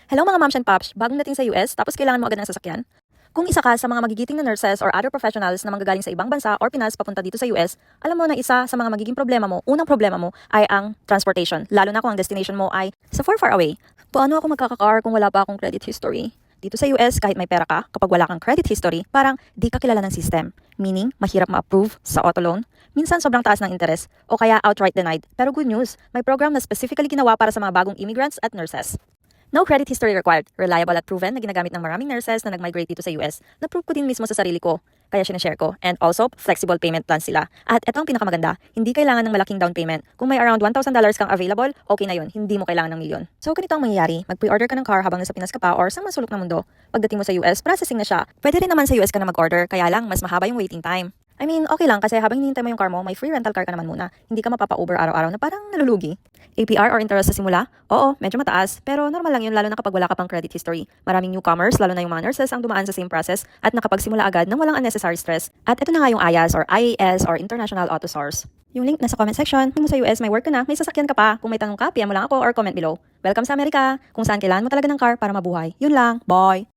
Hello mga moms and pops, bagong dating sa US tapos kailangan mo agad ng sasakyan? Kung isa ka sa mga magigiting na nurses or other professionals na manggagaling sa ibang bansa or Pinas papunta dito sa US, alam mo na isa sa mga magiging unang problema mo ay ang transportation, lalo na kung ang destination mo ay sa far away. Paano ako magkaka-car kung wala pa akong credit history? Dito sa US, kahit may pera ka, kapag wala kang credit history, parang di ka kilala ng system. Meaning, mahirap ma-approve sa auto loan, minsan sobrang taas ng interest, o kaya outright denied. Pero good news, may program na specifically ginawa para sa mga bagong immigrants at nurses. No credit history required. Reliable at proven na ginagamit ng maraming nurses na nag-migrate dito sa US. Na-prove ko din mismo sa sarili ko. Kaya sinashare ko. And also, flexible payment plans sila. At ito ang pinakamaganda, hindi kailangan ng malaking down payment. Kung may around $1,000 kang available, okay na yun. Hindi mo kailangan ng milyon. So, ganito ang mangyayari. Mag-pre-order ka ng car habang nasa Pinas ka pa or sa masulok na mundo. Pagdating mo sa US, processing na siya. Pwede rin naman sa US ka na mag-order, kaya lang mas mahaba yung waiting time. I mean, okay lang kasi habang hinihintay mo yung car mo, may free rental car ka naman muna. Hindi ka mapapa-Uber araw-araw na parang nalulugi. APR or interest sa simula? Oo, medyo mataas. Pero normal lang yun lalo na kapag wala ka pang credit history. Maraming newcomers, lalo na yung mga nurses ang dumaan sa same process at nakapagsimula agad ng walang unnecessary stress. At ito na nga yung IAS or IAS or International Auto Source. Yung link nasa comment section. Kung mo sa US, may work ka na, may sasakyan ka pa. Kung may tanong ka, PM mo lang ako or comment below. Welcome sa Amerika, kung saan kailangan mo talaga ng car para mabuhay. Yun lang. Bye!